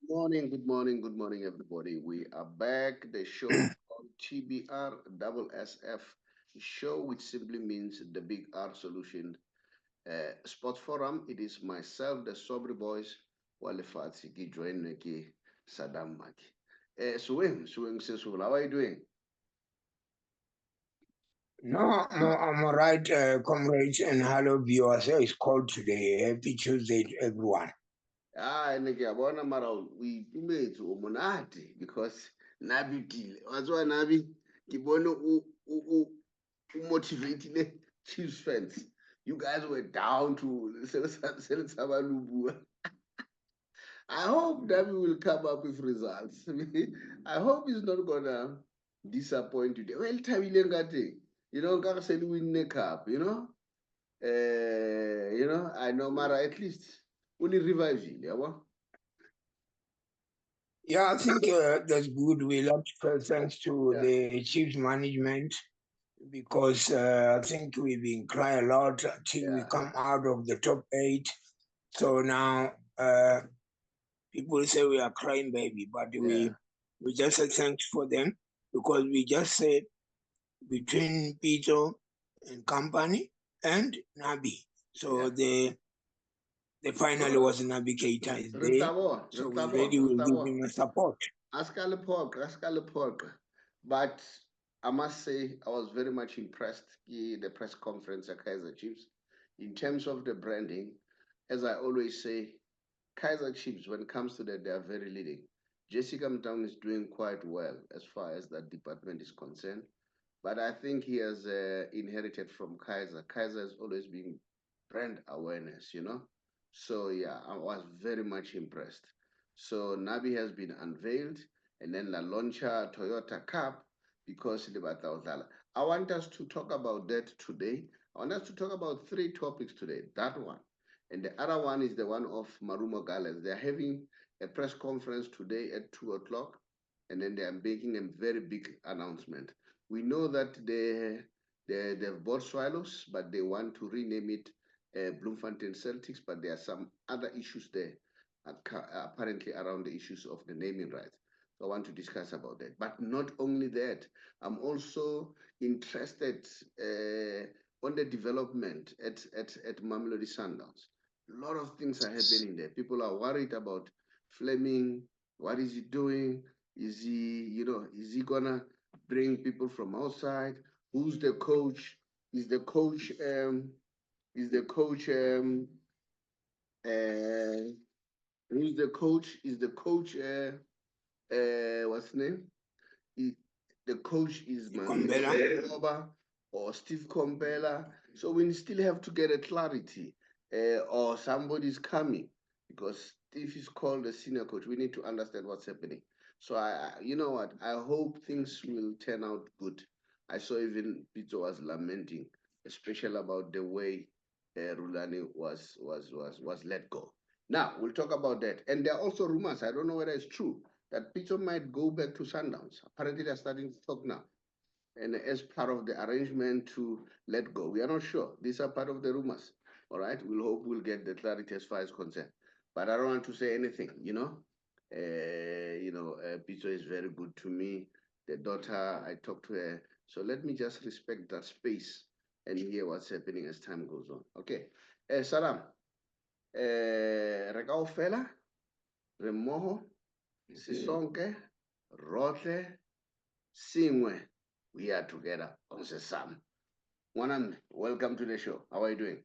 Good morning, everybody. We are back. The show is called TBR SSF Show, which simply means the Big R Solution Sports Forum. It is myself, the Saubrey Boyz Walefatshe, ki join ki Saddam Maake. Suweng, how are you doing? No, I'm all right, comrades and hello viewers. It's called today. Happy Tuesday to everyone. And ngiyabona mara uyitumetse umonate because Nabi kile. Wazwa Nabi, ngibone motivated Chiefs fans. You guys were down to Selesabalubu. I hope Nabi will come up with results. I hope he's not gonna disappoint you. Well, Tabile ngati, Kaka said win the cup, I know Mara at least only revive you, yeah. Yeah, I think that's good. We love to say thanks to Yeah. the Chiefs management because I think we've been crying a lot until we Yeah. come out of the top eight. So now uh, people say we are crying baby, but Yeah. we just say thanks for them because we just said between Pito and company and Nabi. So Yeah. the finally No, was Navigator is there, Ritabo, so we Ritabo, really will give Ritabo. him a support. Askale Pork. But I must say, I was very much impressed in the press conference at Kaizer Chiefs in terms of the branding. As I always say, Kaizer Chiefs, when it comes to that, they are very leading. Jessica Mtown is doing quite well as far as that department is concerned. But I think he has inherited from Kaiser. Kaiser has always been brand awareness. So yeah, I was very much impressed. So Nabi has been unveiled, and then La Launcher Toyota Cup because the Bataudala. I want us to talk about that today. I want us to talk about three topics today. That one. And the other one is the one of Marumo Gallants. They're having a press conference today at 2 o'clock, and then they are making a very big announcement. We know that they've bought Swallows, but they want to rename it Bloemfontein Celtics, but there are some other issues there, apparently around the issues of the naming rights. So I want to discuss about that. But not only that, I'm also interested on the development at Mamelodi Sundowns. A lot of things are happening there. People are worried about Fleming. What is he doing? Is he gonna bring people from outside? Who's the coach? Is the coach is the coach uh, who's the coach? Is the coach what's his name? He, the coach is Kombela. Oba or Steve Compella. So we still have to get a clarity or somebody's coming because if he's called a senior coach, we need to understand what's happening. So you know what? I hope things will turn out good. I saw even Pito was lamenting, especially about the way Rulani was let go. Now we'll talk about that. And there are also rumors. I don't know whether it's true that Pito might go back to Sundowns. Apparently, they're starting to talk now. And as part of the arrangement to let go, we are not sure. These are part of the rumors. All right. We'll hope we'll get the clarity as far as concerned. But I don't want to say anything. Pito is very good to me. The daughter, I talked to her. So let me just respect that space and hear what's happening as time goes on. Okay. Salam. Rekao Fela, Remoho, Sisonke, Rotle, Singwe. We are together on Sesam. Wanan, welcome to the show. How are you doing?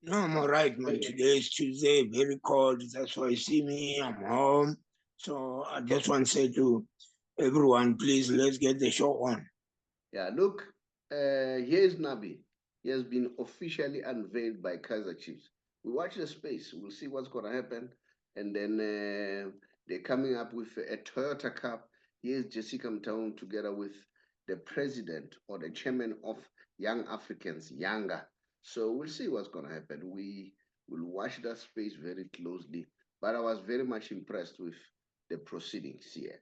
No, I'm all right, man. Today is Tuesday, very cold. That's why you see me. I'm home. So I just want to say to everyone, please let's get the show on. Yeah, look, here's Nabi. He has been officially unveiled by Kaizer Chiefs. We watch the space. We'll see what's going to happen. And then they're coming up with a Toyota Cup. Here's Jessica Mtown together with the president or the chairman of Young Africans, Yanga. So we'll see what's going to happen. We will watch that space very closely. But I was very much impressed with the proceedings here.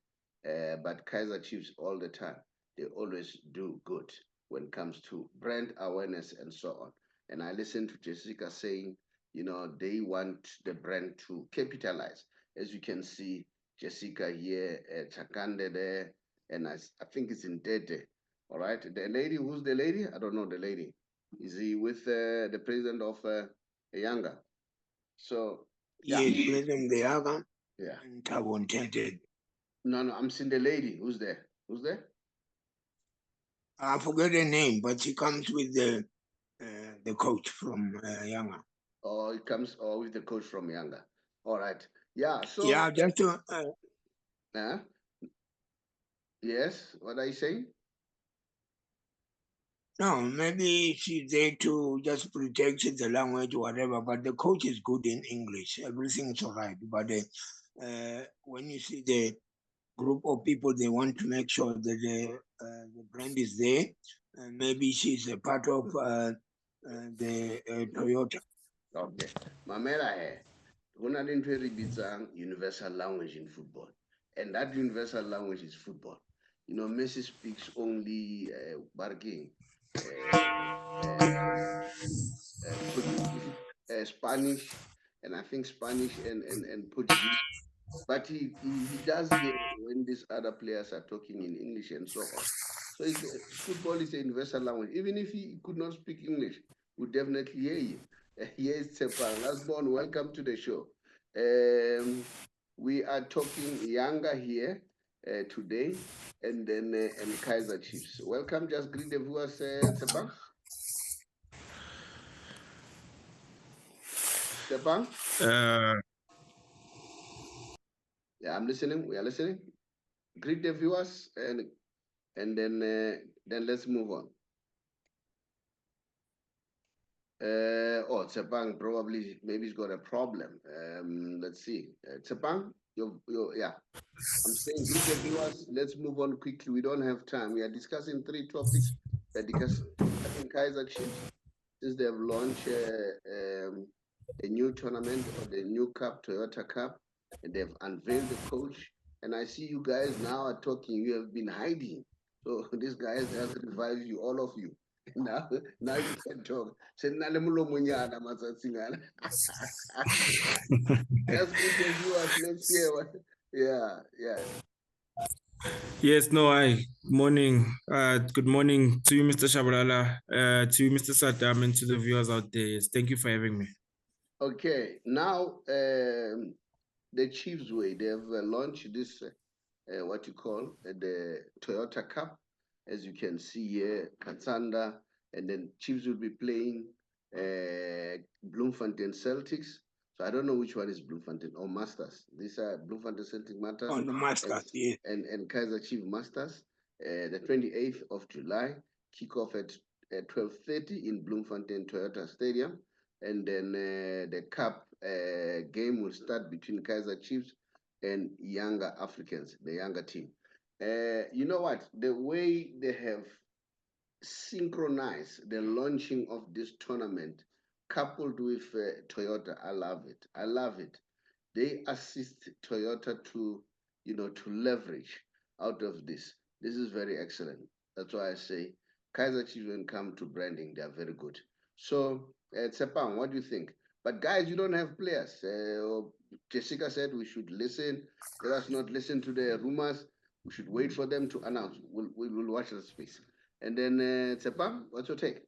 But Kaizer Chiefs all the time, they always do good when it comes to brand awareness and so on. And I listened to Jessica saying, they want the brand to capitalize. As you can see, Jessica here, Chakande there, and I think it's in Dede. All right, the lady, who's the lady? I don't know the lady. Is he with the president of Yanga? So yeah, Yes, President the Yanga yeah. and Bloemfontein. No, I'm seeing the lady. Who's there? Who's there? I forget her name, but she comes with the coach from Yanga. Or it comes or with the coach from Yanga. All right. Yeah. So Yeah, just to yes. What are you saying? no, maybe she's there to just protect the language or whatever, but the coach is good in English. Everything's all right. But when you see the group of people, they want to make sure that the brand is there. Maybe she's a part of the Toyota. Okay. Mamela here. Una into universal language in football. And that universal language is football. Messi speaks only barking, Spanish, and I think Spanish and Portuguese. But he does hear when these other players are talking in English and so on. So football is a universal language. Even if he could not speak English, would definitely hear you. Here is Tshepang. Lastborn, welcome to the show. We are talking Yanga here today, and then and Kaizer Chiefs. Welcome. Just greet the viewers, Tshepang. Tshepang? Yeah, I'm listening. We are listening. Greet the viewers, and then let's move on. Tshepang probably maybe he's got a problem. Let's see. Tshepang, yeah. I'm saying greet the viewers. Let's move on quickly. We don't have time. We are discussing 3 topics. Because I think Kaizer Chiefs, since they have launched a new tournament or the new cup, Toyota Cup, and they've unveiled the coach. And I see you guys now are talking. You have been hiding. So this guys has revived you, all of you. Now you can talk. Just greet the viewers. Let's hear what. Yeah. Yes, no, morning. Good morning to you, Mr. Shabalala, to you, Mr. Saddam, and to the viewers out there. Yes, thank you for having me. Okay, now the Chiefs way, they have launched this, what you call the Toyota Cup. As you can see here, Katsanda, and then Chiefs will be playing Bloemfontein Celtics. So I don't know which one is Bloemfontein or Masters. These are Bloemfontein Celtic Masters On the Masters, yeah. and Kaizer Chiefs Masters. The 28th of July, kickoff at 12:30 in Bloemfontein Toyota Stadium. And then the cup game will start between Kaizer Chiefs and Yanga Africans, the Yanga team. You know what? The way they have synchronized the launching of this tournament, coupled with Toyota, I love it. I love it. They assist Toyota to, to leverage out of this. This is very excellent. That's why I say Kaizer Chiefs, when it comes to branding, they are very good. So, Tshepang, what do you think? But guys, you don't have players. Jessica said we should listen. Let us not listen to the rumors. We should wait for them to announce. We'll watch the space. And then, Tshepang, what's your take?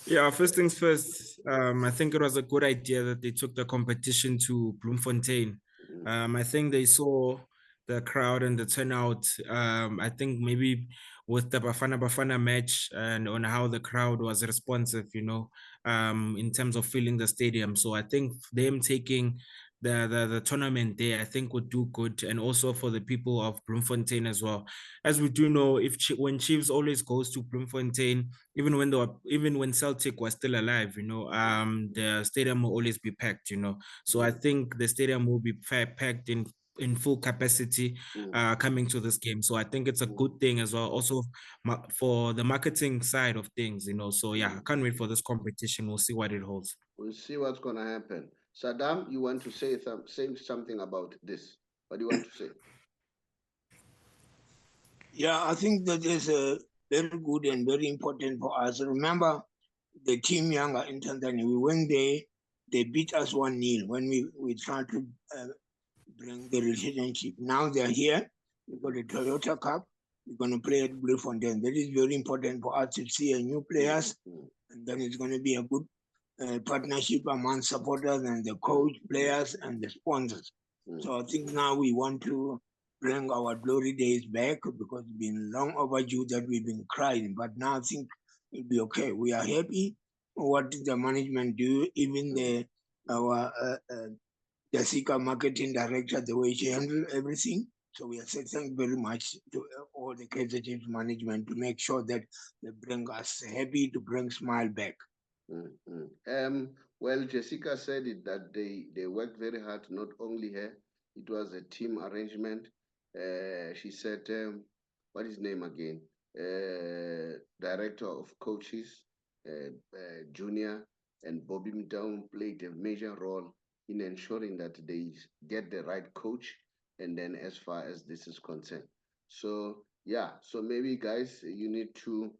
Yeah, first things first, I think it was a good idea that they took the competition to Bloemfontein. I think they saw the crowd and the turnout. I think maybe with the Bafana match and on how the crowd was responsive, in terms of filling the stadium. So I think them taking the tournament there, I think would do good, and also for the people of Bloemfontein as well. As we do know, when Chiefs always goes to Bloemfontein, even when Celtic was still alive, the stadium will always be packed, So I think the stadium will be packed in full capacity coming to this game. So I think it's a good thing as well. Also for the marketing side of things, So yeah, I can't wait for this competition. We'll see what it holds. We'll see what's going to happen. Saddam, you want to say something about this? What do you want to say? Yeah, I think that is very good and very important for us. Remember, the team Yanga in Tanzania. We went there, they beat us 1-0 when we tried to bring the relationship. Now they're here. We've got the Toyota Cup. We're going to play at Bloemfontein. That is very important for us to see a new players, and then it's going to be a good partnership among supporters and the coach, players, and the sponsors. So I think now we want to bring our glory days back because it's been long overdue that we've been crying. But now I think it'll be okay. We are happy what the management do, even our Jessica marketing director, the way she handled everything. So we are saying thank you very much to all the Kaizer Chiefs management to make sure that they bring us happy, to bring smile back. Well, Jessica said it that they worked very hard, not only her, it was a team arrangement. She said, what is his name again? Director of coaches, Junior, and Bobby Mdown played a major role in ensuring that they get the right coach, and then as far as this is concerned. So yeah, so maybe guys, you need to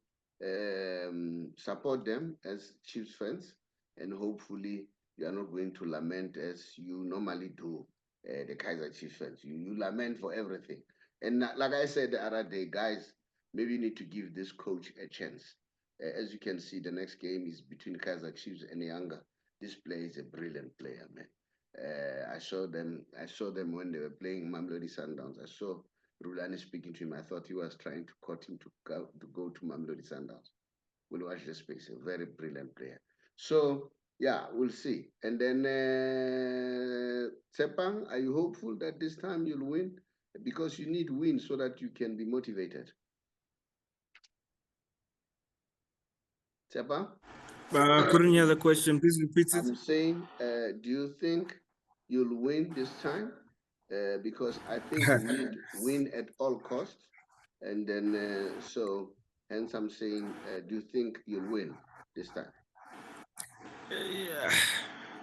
support them as Chiefs fans, and hopefully you are not going to lament as you normally do, the Kaizer Chiefs fans. You lament for everything. And like I said the other day, guys, maybe you need to give this coach a chance. As you can see, the next game is between Kaizer Chiefs and Yanga. This player is a brilliant player, man. I saw them when they were playing Mamelodi Sundowns. I saw Rulani speaking to him. I thought he was trying to court him to go to Mamelodi Sundowns. We'll watch the space. A very brilliant player. So yeah, we'll see. And then Tshepang, are you hopeful that this time you'll win? Because you need win so that you can be motivated. Tshepang? I couldn't hear the question. Please repeat it. I'm saying, do you think you'll win this time? Because I think you need win at all costs. And then, so hence I'm saying, do you think you'll win this time?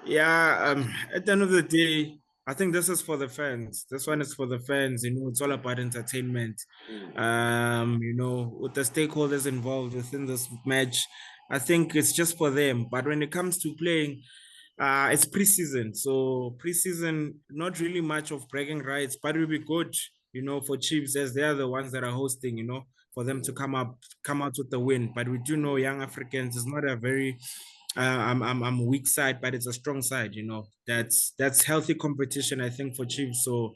Yeah. At the end of the day, I think this is for the fans. This one is for the fans. You know, it's all about entertainment. You know, with the stakeholders involved within this match, I think it's just for them. But when it comes to playing, it's preseason. So preseason, not really much of bragging rights, but it will be good, you know, for Chiefs as they are the ones that are hosting, you know, for them to come out with the win. But we do know young Africans is not a very I'm weak side, but it's a strong side, you know. That's healthy competition, I think, for Chiefs. So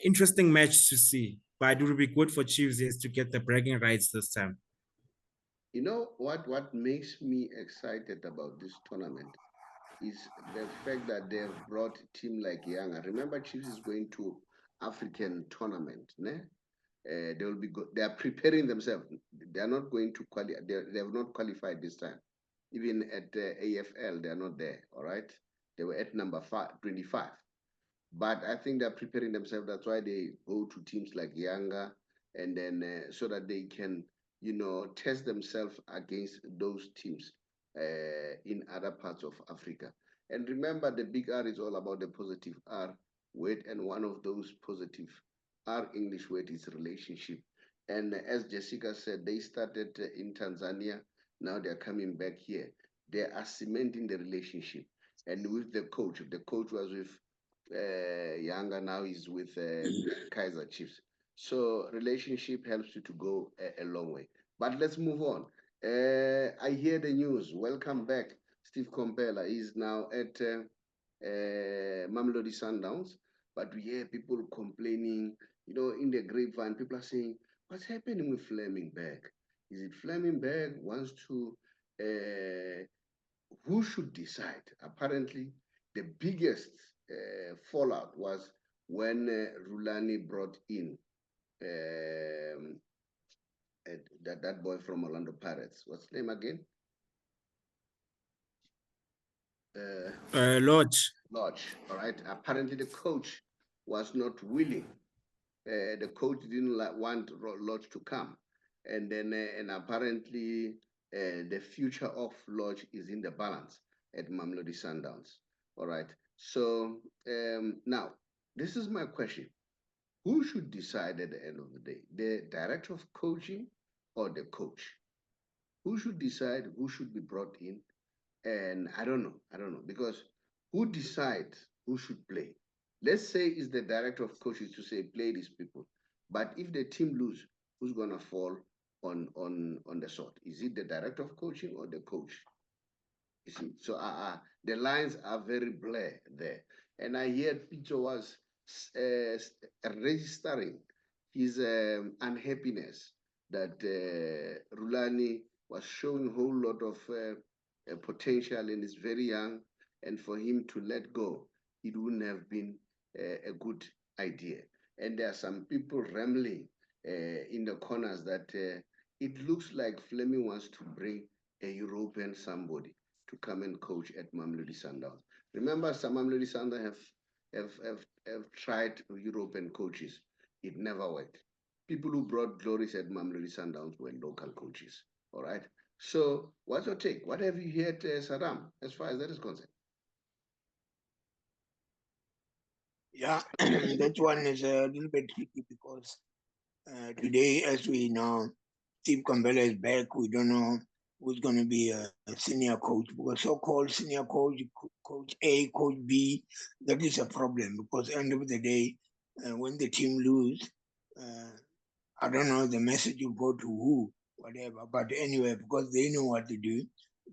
interesting match to see. But it will be good for Chiefs is to get the bragging rights this time. You know what makes me excited about this tournament is the fact that they have brought a team like Yanga. Remember, Chiefs is going to African tournament, né? They will be good. They are preparing themselves. They are not going to qualify. They have not qualified this time. Even at AFL, they are not there. All right, they were at number 25. But I think they're preparing themselves. That's why they go to teams like Yanga, and then so that they can, you know, test themselves against those teams in other parts of Africa. And remember, the big R is all about the positive R word, and one of those positive R English word is relationship. And as Jessica said, they started in Tanzania. Now they're coming back here. They are cementing the relationship. And with the coach was with Yanga, now is with Kaizer Chiefs. So relationship helps you to go a long way. But let's move on. I hear the news. Welcome back, Steve Kompela. He's now at Mamelodi Sundowns. But we hear people complaining, you know, in the grapevine, people are saying, what's happening with Flemingberg? Is it Flemingberg wants to, who should decide? Apparently, the biggest fallout was when Rulani brought in that boy from Orlando Pirates. What's his name again? Lodge. Lodge. All right. Apparently, the coach was not willing. The coach didn't want Lodge to come, and then and apparently the future of Lodge is in the balance at Mamelodi Sundowns. All right. So now this is my question: who should decide at the end of the day, the director of coaching or the coach? who should decide who should be brought in? And I don't know, because who decides who should play? Let's say it's the director of coaches to say play these people, but if the team lose, who's gonna fall on the sword? Is it the director of coaching or the coach? You see, so the lines are very blurred there. And I hear Peter was registering his unhappiness that Rulani was showing a whole lot of potential and is very young, and for him to let go, it wouldn't have been a good idea. And there are some people rambling in the corners that it looks like Fleming wants to bring a European somebody to come and coach at Mamelodi Sundowns. Remember, some Mamelodi Sundowns have tried European coaches. It never worked. People who brought glories at Mamelodi Sundowns were local coaches. All right. So, what's your take? What have you heard, Saddam, as far as that is concerned? Yeah, that one is a little bit tricky because today, as we know, Steve Campbell is back. We don't know who's going to be a senior coach, because so-called senior coach, coach A, coach B, that is a problem, because at the end of the day, when the team lose, I don't know the message will go to who, whatever. But anyway, because they know what to do,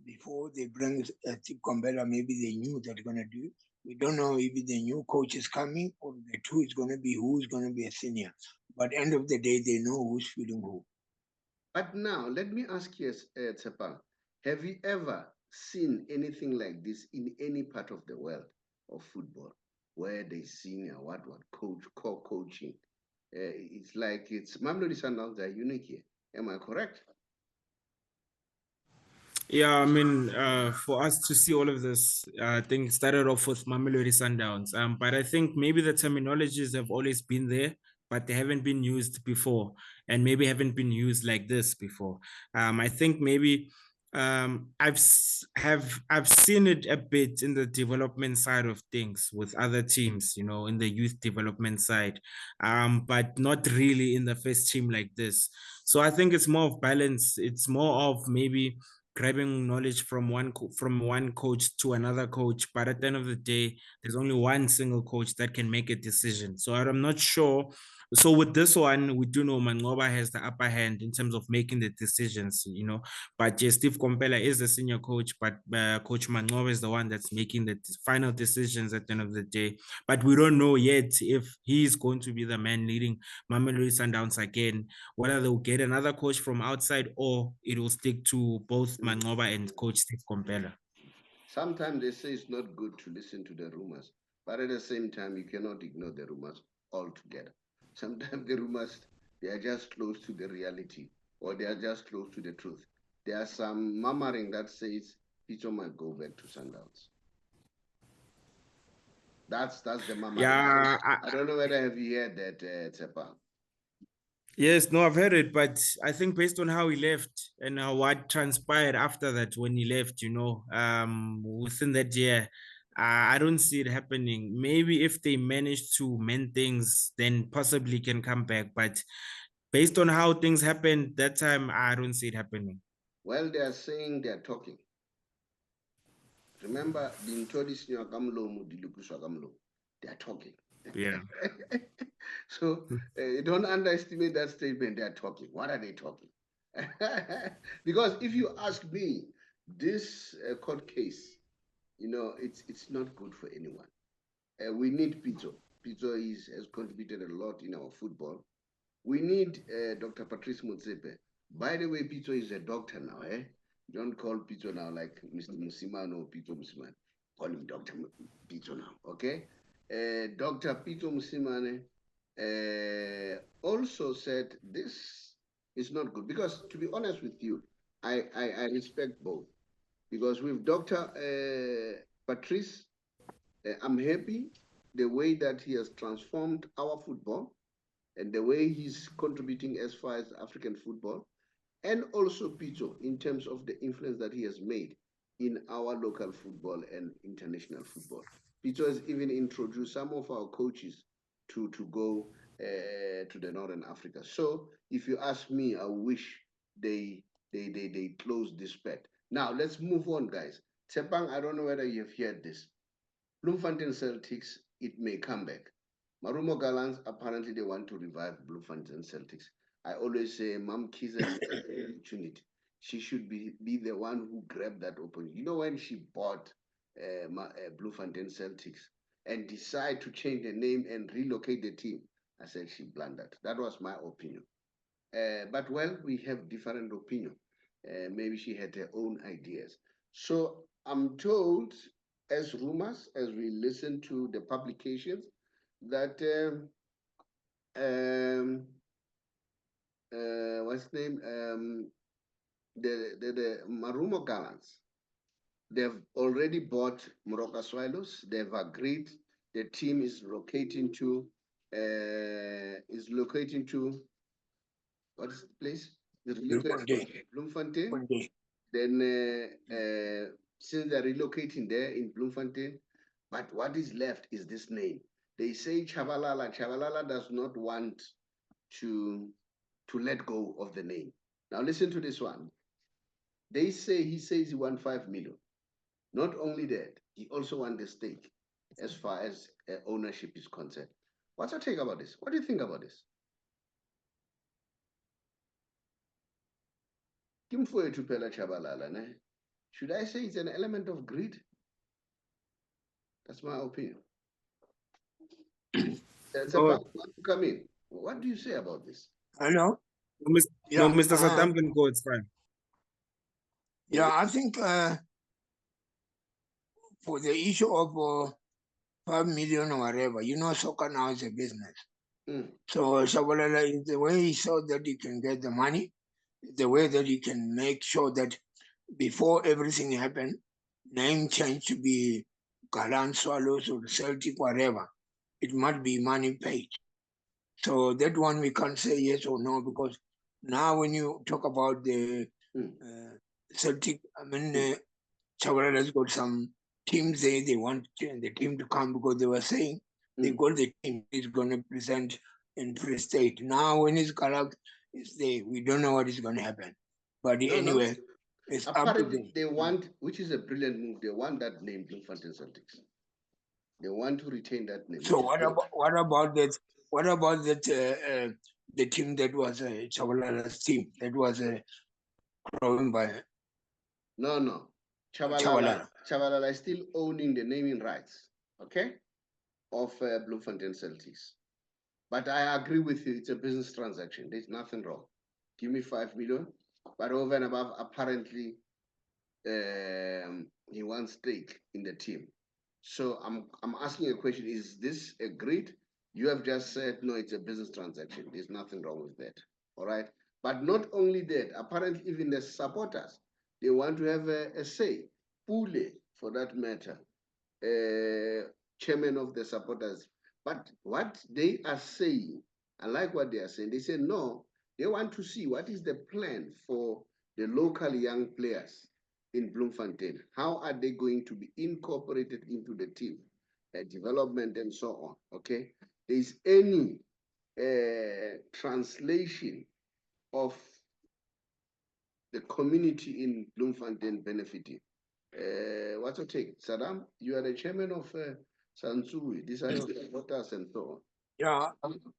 before they bring Steve Campbell, maybe they knew what they're going to do. We don't know if the new coach is coming or the two is going to be who's going to be a senior. But end of the day, they know who's feeding who. But now, let me ask you, Tshepang, have you ever seen anything like this in any part of the world of football, where they senior, what coach, co-coaching? It's like it's Mamelodi Sundowns are unique here. Am I correct? Yeah, I mean, for us to see all of this, I think it started off with Mamelodi Sundowns. But I think maybe the terminologies have always been there, but they haven't been used before, and maybe haven't been used like this before. I think maybe I've seen it a bit in the development side of things with other teams, you know, in the youth development side, but not really in the first team like this. So I think it's more of balance. It's more of maybe grabbing knowledge from one coach to another coach, but at the end of the day there's only one single coach that can make a decision. So I'm not sure. So with this one, we do know Mangoba has the upper hand in terms of making the decisions, you know. But yes, Steve Kompela is the senior coach, but Coach Mangoba is the one that's making the final decisions at the end of the day. But we don't know yet if he's going to be the man leading Mamelodi Sundowns again, whether they'll get another coach from outside or it will stick to both Mangoba and Coach Steve Kompela. Sometimes they say it's not good to listen to the rumors, but at the same time, you cannot ignore the rumors altogether. Sometimes the rumors, they are just close to the reality, or they are just close to the truth. There are some murmuring that says Picho might go back to Sundowns. That's the murmuring. Yeah, I don't know whether have you heard that, Tshepang. Yes, no, I've heard it, but I think based on how he left and what transpired after that when he left, you know, within that year, I don't see it happening. Maybe if they manage to mend things, then possibly can come back. But based on how things happened that time, I don't see it happening. Well, they are saying they are talking. Remember, they are talking. Yeah. So don't underestimate that statement. They are talking. What are they talking? Because if you ask me, this court case, you know, it's not good for anyone. We need Pito. Pito has contributed a lot in our football. We need Dr. Patrice Motsepe. By the way, Pito is a doctor now, eh? Don't call Pito now like Mr. Musiman or Pito Musiman. Call him Dr. Pito now, okay? Dr. Pito Musimane also said this is not good, because to be honest with you, I respect both, because with Dr. Patrice, I'm happy the way that he has transformed our football and the way he's contributing as far as African football, and also Pito in terms of the influence that he has made in our local football and international football. Pito has even introduced some of our coaches to go to the Northern Africa. So if you ask me, I wish they they closed this bet. Now let's move on, guys. Tshepang, I don't know whether you've heard this. Bloemfontein Celtics, it may come back. Marumo Gallants, apparently they want to revive Bloemfontein Celtics. I always say, Mom Kaizer has an opportunity. She should be the one who grabbed that opportunity. You know, when she bought Bloemfontein Celtics and decided to change the name and relocate the team, I said she blundered. That was my opinion. But well, we have different opinion. Maybe she had her own ideas. So I'm told, as rumors, as we listen to the publications, that what's the name? The Marumo Gallants, they've already bought Moroka Swallows. They've agreed the team is locating to what's the place? Bloemfontein. Then since they're relocating there in Bloemfontein, but what is left is this name. They say Tshabalala. Tshabalala does not want to let go of the name. Now listen to this one. He says he wants 5 million. Not only that, he also wants the stake as far as ownership is concerned. What's your take about this? What do you think about this? Should I say it's an element of greed? That's my opinion. Come in. What do you say about this? Hello? No, Mr. Saddam can go, it's fine. Yeah, I think for the issue of 5 million or whatever, you know, soccer now is a business. So Shabalala is the way he saw that he can get the money, the way that he can make sure that before everything happened, name change to be Galan Swallows or Celtic, whatever. It must be money paid. So that one we can't say yes or no, because now when you talk about the Celtic, I mean, Chabalala has got some teams there, they want the team to come because they were saying they got the team is going to present in Free State. Now when it's Kalak is there, we don't know what is going to happen. But anyway, it's apparently up to them. They want, which is a brilliant move, they want that name, Bloemfontein Celtics. They want to retain that name. So what about that? What about that? The team that was Chabalala's team that was growing by. No. Tshabalala is still owning the naming rights, okay, of Bloemfontein Celtics. But I agree with you, it's a business transaction. There's nothing wrong. Give me 5 million, but over and above, apparently, he wants stake in the team. So I'm asking a question: is this agreed? You have just said no, it's a business transaction. There's nothing wrong with that. All right. But not only that, apparently even the supporters, they want to have a say. Pule, for that matter, chairman of the supporters. But what they are saying, I like what they are saying. They say no, they want to see what is the plan for the local young players in Bloemfontein. How are they going to be incorporated into the team, development and so on, okay? There's any translation of the community in Bloemfontein benefiting. What's your take? Saddam, you are the chairman of Sansui. These are your supporters and so on. Yeah,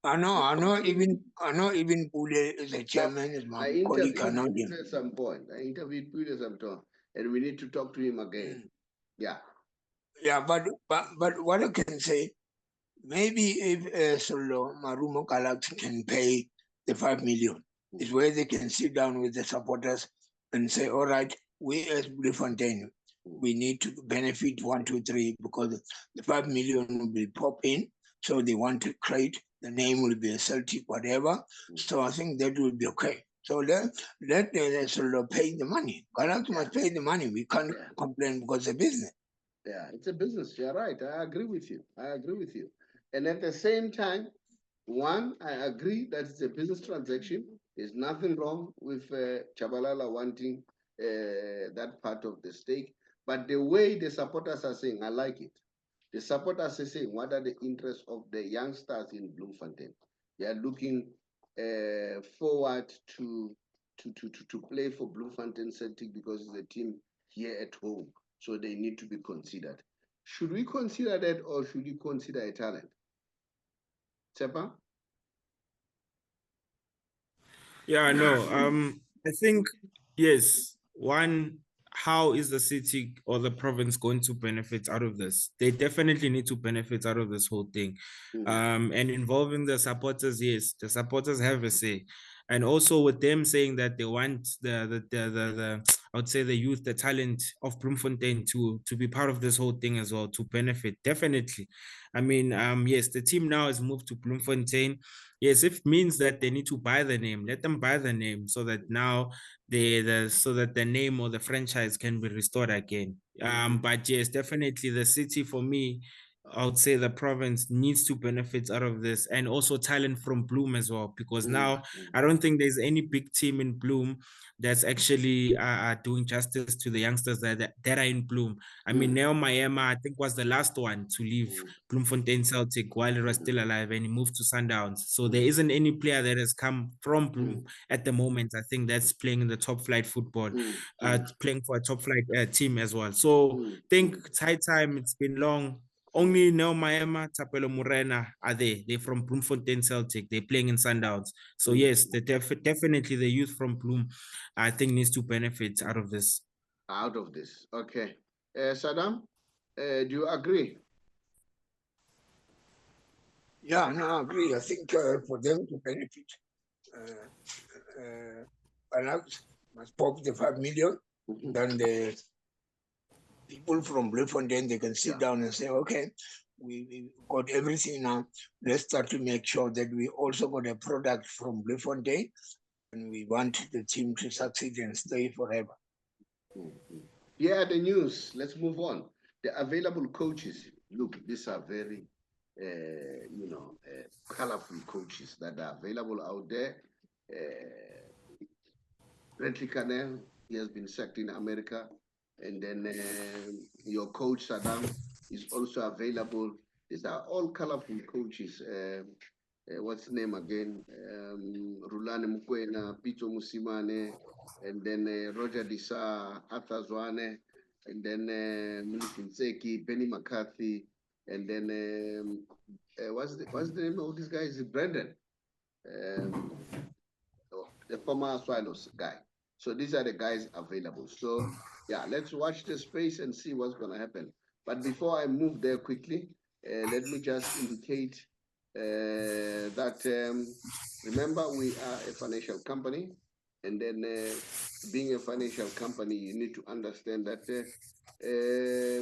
I know even Pule is a chairman, is my colleague. I know him. At some point. I interviewed Pule sometime, and we need to talk to him again. Yeah. Yeah, but what I can say, maybe if Solo Marumo Galaxy can pay the 5 million, is where they can sit down with the supporters and say, all right, we as Bloemfontein, we need to benefit 1, 2, 3 because the 5 million will be pop in. So they want to create, the name will be a Celtic, whatever. So I think that will be okay. So let Solo pay the money. Galaxy must pay the money. We can't complain because it's a business. Yeah, it's a business. You're right. I agree with you. And at the same time, one, I agree that it's a business transaction. There's nothing wrong with Tshabalala wanting that part of the stake. But the way the supporters are saying, I like it. The supporters are saying, what are the interests of the youngsters in Bloemfontein? They are looking forward to to play for Bloemfontein Celtic because it's a team here at home, so they need to be considered. Should we consider that, or should we consider a talent? Tshepang? Yeah, no. I think yes. One, how is the city or the province going to benefit out of this? They definitely need to benefit out of this whole thing. And involving the supporters, yes, the supporters have a say. And also with them saying that they want the I would say the youth, the talent of Bloemfontein to be part of this whole thing as well, to benefit. Definitely. I mean, yes, the team now has moved to Bloemfontein. Yes, if it means that they need to buy the name, let them buy the name so that now so that the name or the franchise can be restored again. But yes, definitely the city for me, I would say the province needs to benefit out of this, and also talent from Bloom as well, because now I don't think there's any big team in Bloom that's actually doing justice to the youngsters that are in Bloom. I mean, Neo Mayema, I think, was the last one to leave Bloemfontein Celtic while he was still alive, and he moved to Sundowns. So there isn't any player that has come from Bloom at the moment, I think, that's playing in the top flight football, playing for a top flight team as well. So I think it's high time. It's been long. Only Neo Mayema, Tapelo Morena are there. They're from Bloemfontein Celtic. They're playing in Sundowns. So yes, definitely the youth from Bloem, I think, needs to benefit out of this. Out of this, okay. Saddam, do you agree? Yeah, no, I agree. I think for them to benefit, perhaps must pop the 5 million, then the people from Bloemfontein, they can sit down and say, okay, we got everything now. Let's start to make sure that we also got a product from Bloemfontein, and we want the team to succeed and stay forever. Yeah, the news. Let's move on. The available coaches. Look, these are very, colorful coaches that are available out there. Brentley Canel, he has been sacked in America. And then your coach, Saddam, is also available. These are all colorful coaches. What's his name again? Rulane Mukwena, Pito Musimane, and then Roger Disa, Arthur Zwane, and then Milifinseki, Benny McCarthy, and then what's the name of this guy? Is it Brendan? The former Swallows guy. So these are the guys available. So yeah, let's watch the space and see what's going to happen. But before I move there quickly, let me just indicate that remember, we are a financial company, and then being a financial company, you need to understand that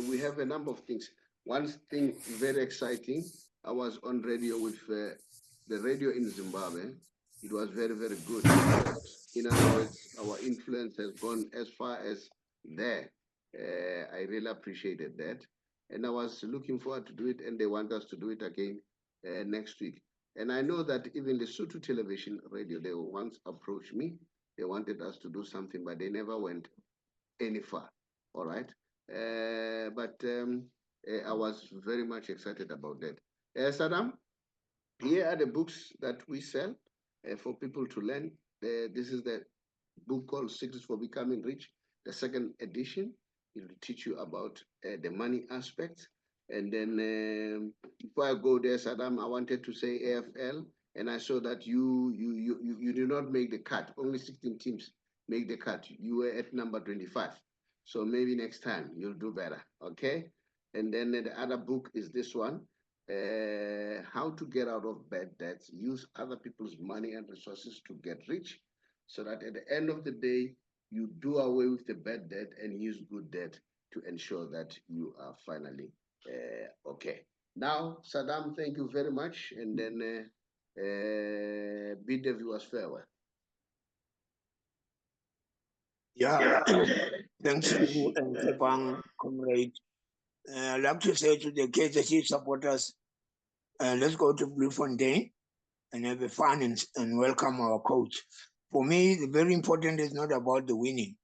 we have a number of things. One thing very exciting, I was on radio with the radio in Zimbabwe. It was very, very good. In other words, our influence has gone as far as there. I really appreciated that. And I was looking forward to do it, and they want us to do it again next week. And I know that even the Lesotho television radio, they once approached me. They wanted us to do something, but they never went any far. All right. But I was very much excited about that. Saddam, here are the books that we sell for people to learn. This is the book called Secrets for Becoming Rich, the second edition. It will teach you about the money aspect. And then before I go there, Saddam, I wanted to say AFL, and I saw that you did not make the cut. Only 16 teams make the cut. You were at number 25. So maybe next time you'll do better, okay? And then the other book is this one, How to Get Out of Bad Debts, Use Other People's Money and Resources to Get Rich, so that at the end of the day, you do away with the bad debt and use good debt to ensure that you are finally okay. Now, Saddam, thank you very much, and then bid the viewers farewell. Yeah, thanks to you and Tshepang, comrade. I'd like to say to the Kaizer Chiefs supporters, let's go to Bloemfontein and have a fun and welcome our coach. For me, the very important is not about the winning.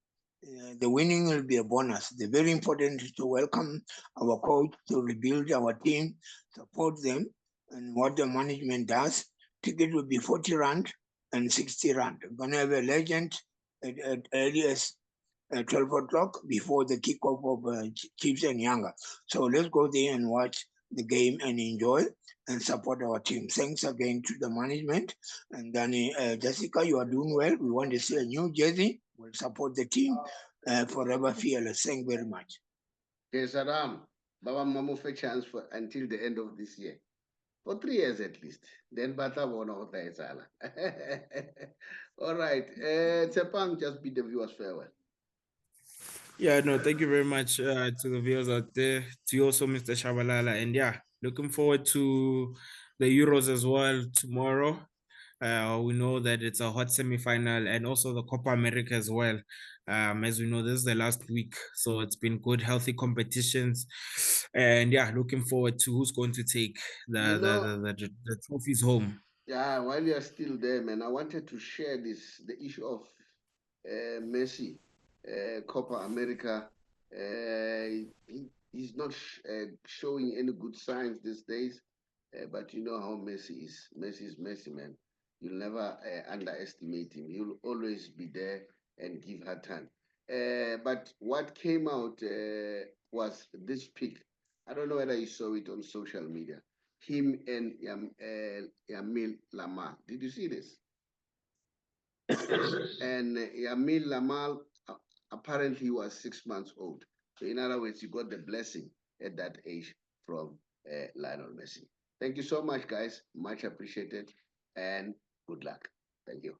The winning will be a bonus. The very important is to welcome our coach, to rebuild our team, support them, and what the management does. Ticket will be 40 Rand and 60 Rand. We're going to have a legend at early as 12 o'clock before the kickoff of Chiefs and Yanga. So let's go there and watch the game and enjoy and support our team. Thanks again to the management. And then, Jessica, you are doing well. We want to see a new jersey. We'll support the team forever fearless. Thank you very much. Okay, Saddam, Baba Mamu for chance for until the end of this year. For 3 years at least. Then Bata won out there. All right. Tshepang, just bid the viewers farewell. Yeah, no, thank you very much to the viewers out there, to you also, Mr. Shabalala. And yeah, looking forward to the Euros as well tomorrow. We know that it's a hot semi-final and also the Copa America as well. As we know, this is the last week, so it's been good, healthy competitions. And yeah, looking forward to who's going to take the trophies home. Yeah, while you're still there, man, I wanted to share the issue of Messi, Copa America. He's not showing any good signs these days, but you know how Messi is. Messi is Messi, man. You'll never underestimate him. He'll always be there and give her time. But what came out was this pic. I don't know whether you saw it on social media. Him and Yamil Lamar. Did you see this? And Yamil Lamar apparently was 6 months old. So in other words, you got the blessing at that age from Lionel Messi. Thank you so much, guys. Much appreciated, and good luck. Thank you.